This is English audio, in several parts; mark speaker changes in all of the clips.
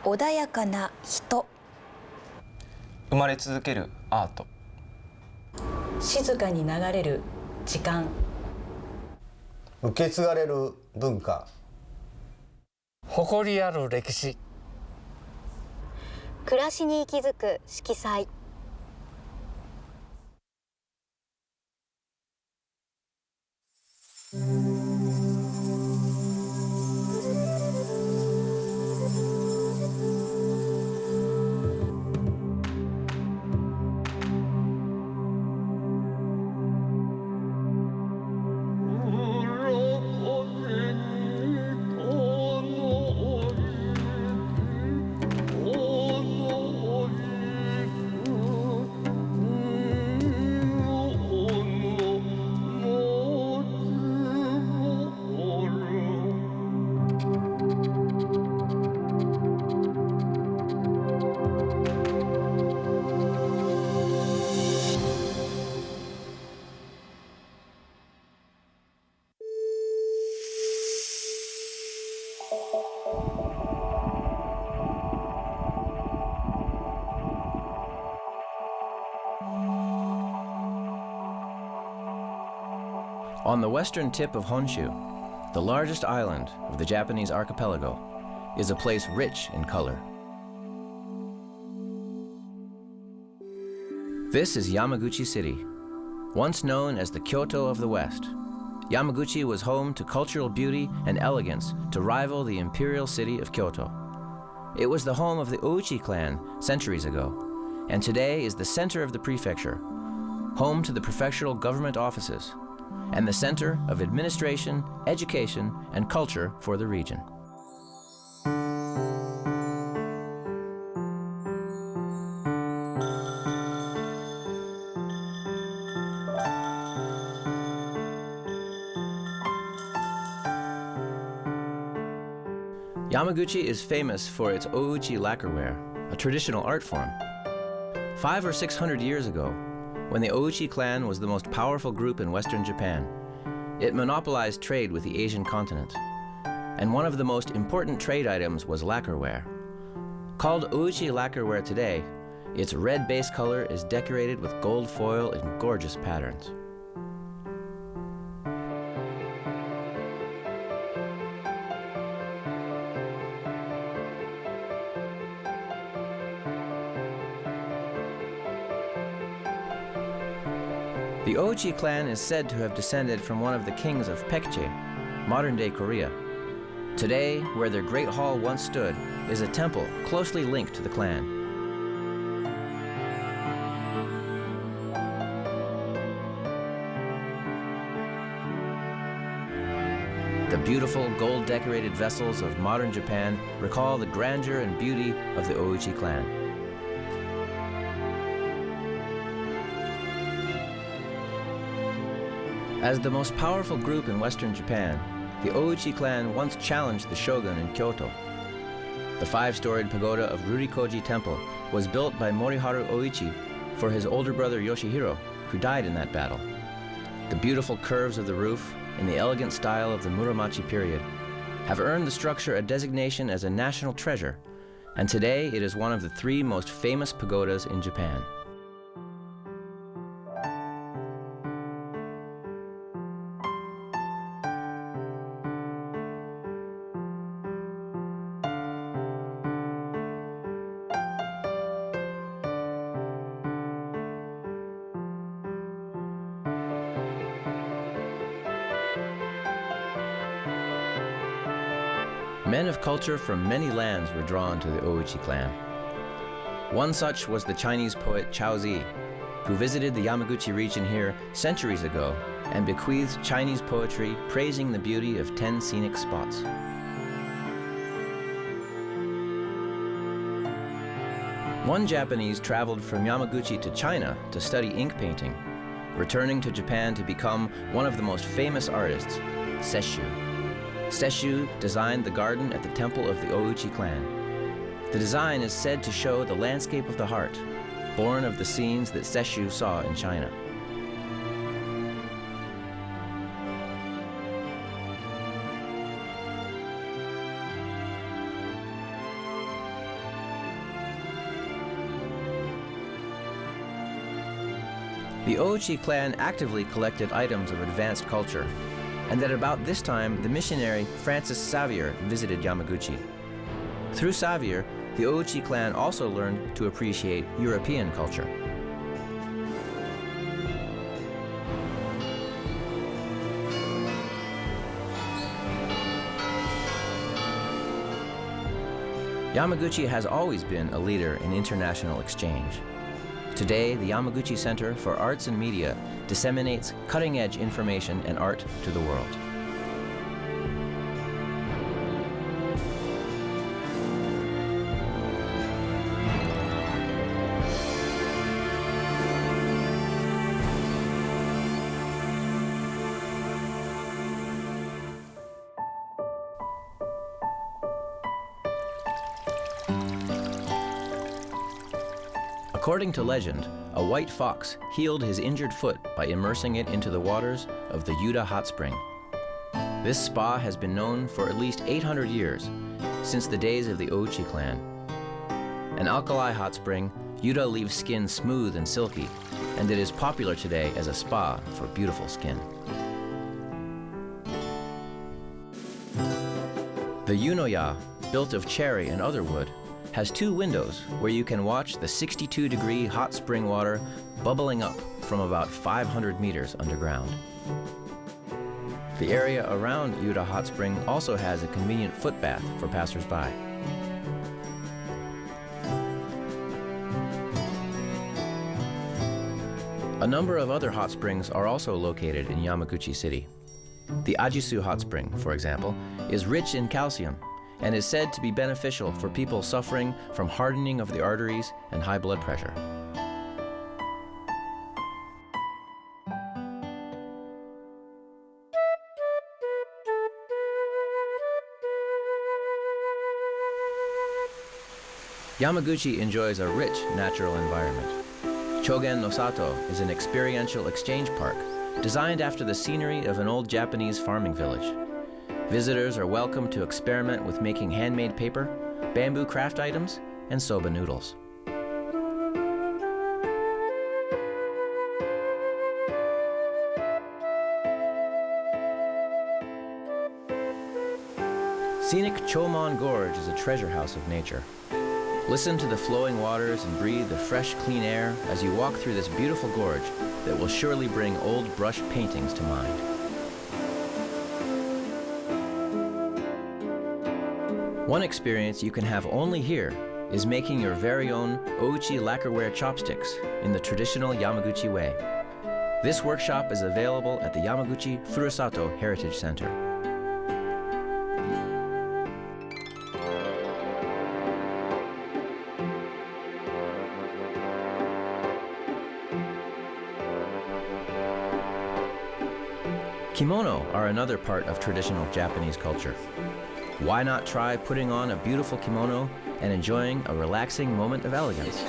Speaker 1: 穏やかな人、
Speaker 2: 生まれ続けるアート、
Speaker 3: 静かに流れる時間、
Speaker 4: 受け継がれる文化、
Speaker 5: 誇りある歴史、
Speaker 6: 暮らしに息づく色彩。
Speaker 7: On the western tip of Honshu, the largest island of the Japanese archipelago, is a place rich in color. This is Yamaguchi City. Once known as the Kyoto of the West, Yamaguchi was home to cultural beauty and elegance to rival the imperial city of Kyoto. It was the home of the Ouchi clan centuries ago, and today is the center of the prefecture, home to the prefectural government offices, and the center of administration, education, and culture for the region. Yamaguchi is famous for its ouchi lacquerware, a traditional art form. 500 or 600 years ago, when the Ouchi clan was the most powerful group in Western Japan, it monopolized trade with the Asian continent. And one of the most important trade items was lacquerware. Called Ouchi lacquerware today, its red base color is decorated with gold foil in gorgeous patterns. The Ouchi clan is said to have descended from one of the kings of Paekje, modern-day Korea. Today, where their great hall once stood, is a temple closely linked to the clan. The beautiful gold-decorated vessels of modern Japan recall the grandeur and beauty of the Ouchi clan. As the most powerful group in Western Japan, the Ouchi clan once challenged the shogun in Kyoto. The 5-storied pagoda of Rurikoji Temple was built by Moriharu Oichi for his older brother Yoshihiro, who died in that battle. The beautiful curves of the roof, in the elegant style of the Muromachi period, have earned the structure a designation as a national treasure, and today it is one of the 3 most famous pagodas in Japan. Men of culture from many lands were drawn to the Ouchi clan. One such was the Chinese poet Cao Zi, who visited the Yamaguchi region here centuries ago and bequeathed Chinese poetry praising the beauty of 10 scenic spots. One Japanese traveled from Yamaguchi to China to study ink painting, returning to Japan to become one of the most famous artists, Sesshu. Sesshu designed the garden at the temple of the Ouchi clan. The design is said to show the landscape of the heart, born of the scenes that Sesshu saw in China. The Ouchi clan actively collected items of advanced culture, and at about this time, the missionary Francis Xavier visited Yamaguchi. Through Xavier, the Ouchi clan also learned to appreciate European culture. Yamaguchi has always been a leader in international exchange. Today, the Yamaguchi Center for Arts and Media disseminates cutting-edge information and art to the world. According to legend, a white fox healed his injured foot by immersing it into the waters of the Yuda hot spring. This spa has been known for at least 800 years, since the days of the Ouchi clan. An alkali hot spring, Yuda leaves skin smooth and silky, and it is popular today as a spa for beautiful skin. The Yunoya, built of cherry and other wood, has 2 windows where you can watch the 62-degree hot spring water bubbling up from about 500 meters underground. The area around Yuda Hot Spring also has a convenient foot bath for passers-by. A number of other hot springs are also located in Yamaguchi City. The Ajisu Hot Spring, for example, is rich in calcium and is said to be beneficial for people suffering from hardening of the arteries and high blood pressure. Yamaguchi enjoys a rich natural environment. Chogen no Sato is an experiential exchange park designed after the scenery of an old Japanese farming village. Visitors are welcome to experiment with making handmade paper, bamboo craft items, and soba noodles. Scenic Chomon Gorge is a treasure house of nature. Listen to the flowing waters and breathe the fresh, clean air as you walk through this beautiful gorge that will surely bring old brush paintings to mind. One experience you can have only here is making your very own Ouchi lacquerware chopsticks in the traditional Yamaguchi way. This workshop is available at the Yamaguchi Furusato Heritage Center. Kimono are another part of traditional Japanese culture. Why not try putting on a beautiful kimono and enjoying a relaxing moment of elegance?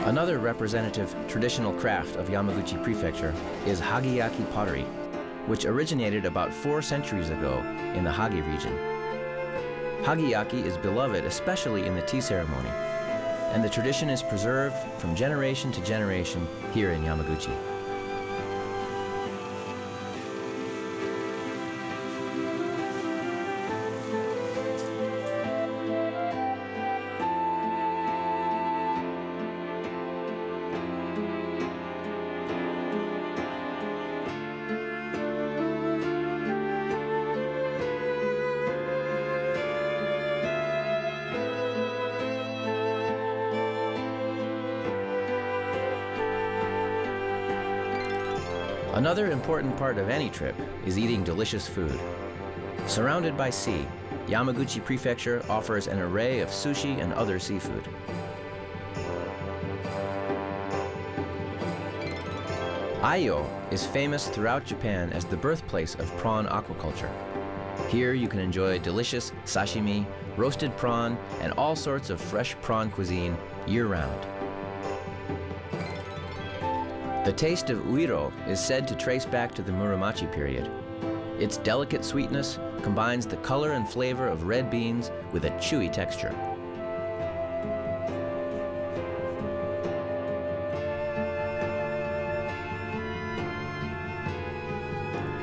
Speaker 7: Another representative traditional craft of Yamaguchi Prefecture is hagiyaki pottery, which originated about 4 centuries ago in the Hagi region. Hagiyaki is beloved especially in the tea ceremony, and the tradition is preserved from generation to generation here in Yamaguchi. Another important part of any trip is eating delicious food. Surrounded by sea, Yamaguchi Prefecture offers an array of sushi and other seafood. Aiyo is famous throughout Japan as the birthplace of prawn aquaculture. Here you can enjoy delicious sashimi, roasted prawn, and all sorts of fresh prawn cuisine year-round. The taste of uiro is said to trace back to the Muromachi period. Its delicate sweetness combines the color and flavor of red beans with a chewy texture.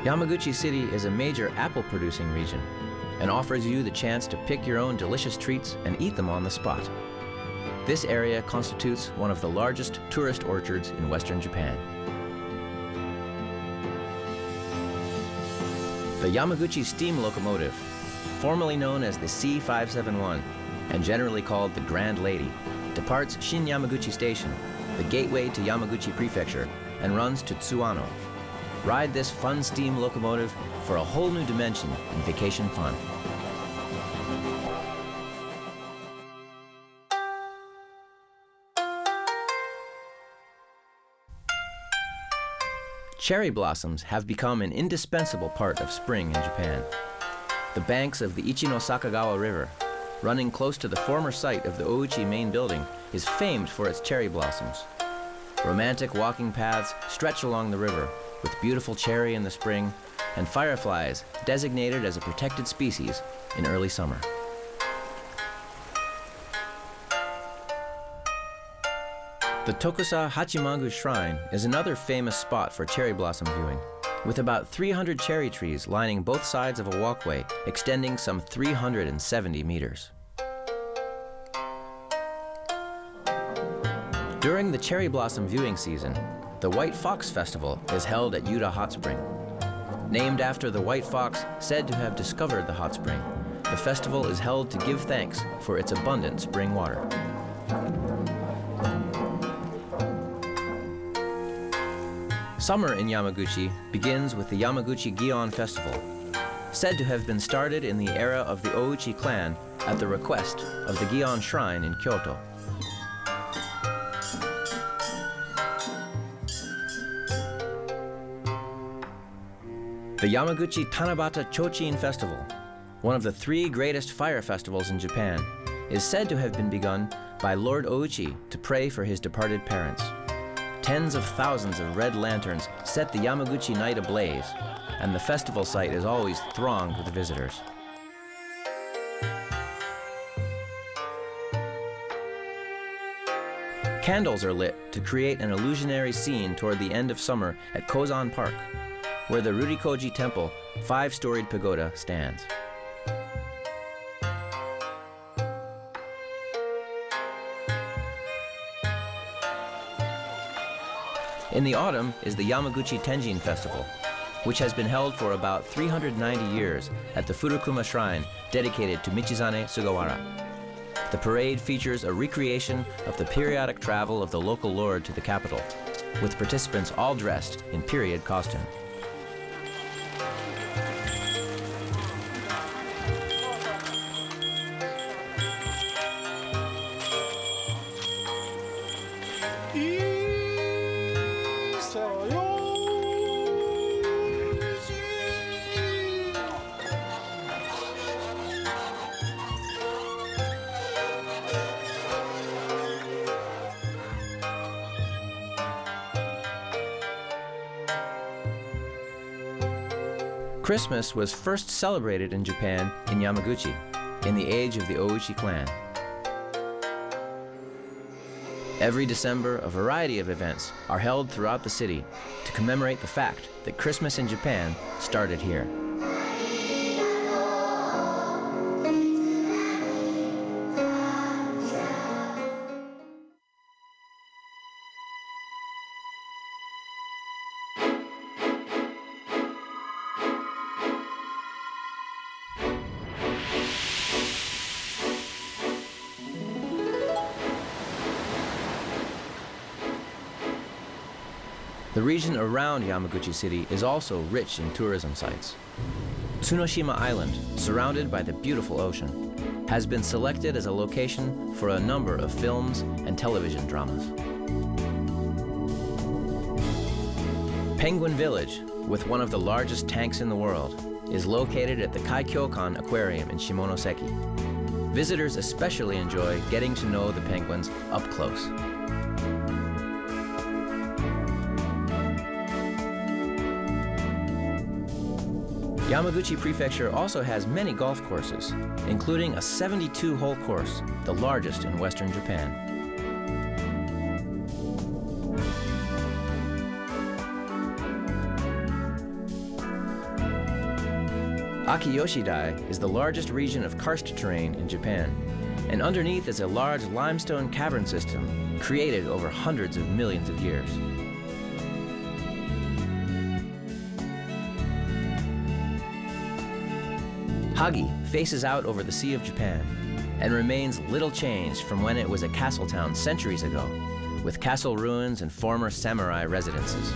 Speaker 7: Yamaguchi City is a major apple-producing region and offers you the chance to pick your own delicious treats and eat them on the spot. This area constitutes one of the largest tourist orchards in Western Japan. The Yamaguchi steam locomotive, formerly known as the C571 and generally called the Grand Lady, departs Shin Yamaguchi Station, the gateway to Yamaguchi Prefecture, and runs to Tsuwano. Ride this fun steam locomotive for a whole new dimension in vacation fun. Cherry blossoms have become an indispensable part of spring in Japan. The banks of the Ichino Sakagawa River, running close to the former site of the Ouchi main building, is famed for its cherry blossoms. Romantic walking paths stretch along the river, with beautiful cherry in the spring and fireflies designated as a protected species in early summer. The Tokusa Hachimangu Shrine is another famous spot for cherry blossom viewing, with about 300 cherry trees lining both sides of a walkway extending some 370 meters. During the cherry blossom viewing season, the White Fox Festival is held at Yuta Hot Spring. Named after the white fox said to have discovered the hot spring, the festival is held to give thanks for its abundant spring water. Summer in Yamaguchi begins with the Yamaguchi Gion Festival, said to have been started in the era of the Ouchi clan at the request of the Gion Shrine in Kyoto. The Yamaguchi Tanabata Chochin Festival, one of the 3 greatest fire festivals in Japan, is said to have been begun by Lord Ouchi to pray for his departed parents. Tens of thousands of red lanterns set the Yamaguchi night ablaze, and the festival site is always thronged with visitors. Candles are lit to create an illusionary scene toward the end of summer at Kozan Park, where the Rurikoji Temple 5-storied pagoda stands. In the autumn is the Yamaguchi Tenjin Festival, which has been held for about 390 years at the Furukuma Shrine dedicated to Michizane Sugawara. The parade features a recreation of the periodic travel of the local lord to the capital, with participants all dressed in period costume. Christmas was first celebrated in Japan in Yamaguchi in the age of the Ouchi clan. Every December, a variety of events are held throughout the city to commemorate the fact that Christmas in Japan started here. The region around Yamaguchi City is also rich in tourism sites. Tsunoshima Island, surrounded by the beautiful ocean, has been selected as a location for a number of films and television dramas. Penguin Village, with one of the largest tanks in the world, is located at the Kaikyokan Aquarium in Shimonoseki. Visitors especially enjoy getting to know the penguins up close. Yamaguchi Prefecture also has many golf courses, including a 72-hole course, the largest in Western Japan. Akiyoshi-dai is the largest region of karst terrain in Japan, and underneath is a large limestone cavern system created over hundreds of millions of years. Hagi faces out over the Sea of Japan and remains little changed from when it was a castle town centuries ago, with castle ruins and former samurai residences.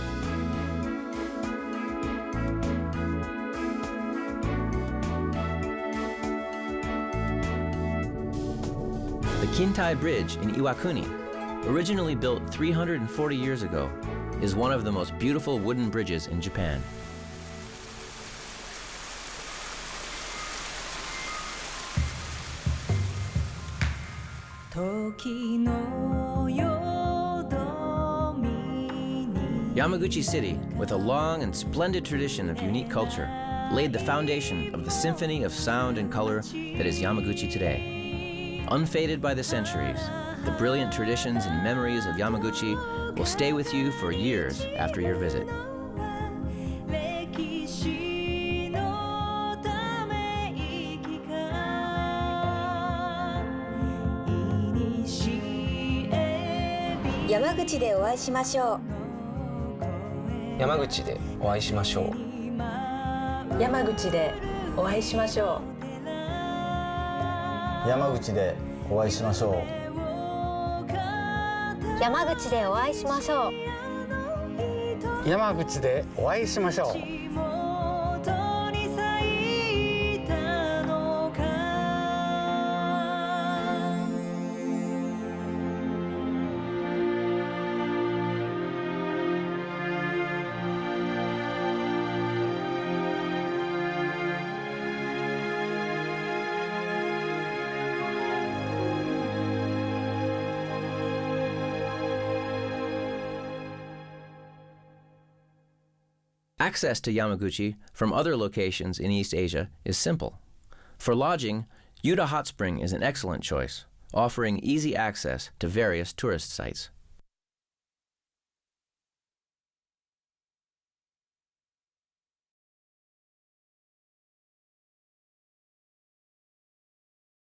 Speaker 7: The Kintai Bridge in Iwakuni, originally built 340 years ago, is one of the most beautiful wooden bridges in Japan. Yamaguchi City, with a long and splendid tradition of unique culture, laid the foundation of the symphony of sound and color that is Yamaguchi today. Unfaded by the centuries, the brilliant traditions and memories of Yamaguchi will stay with you for years after your visit.
Speaker 1: 山口でお会いしましょう。
Speaker 2: 山口でお会いしましょう。
Speaker 3: 山口でお会いしましょ
Speaker 4: 山口でお会いしましょう。
Speaker 6: 山口でお会いしましょう。
Speaker 5: 山口でお会いしましょう。
Speaker 7: Access to Yamaguchi from other locations in East Asia is simple. For lodging, Yuta Hot Spring is an excellent choice, offering easy access to various tourist sites.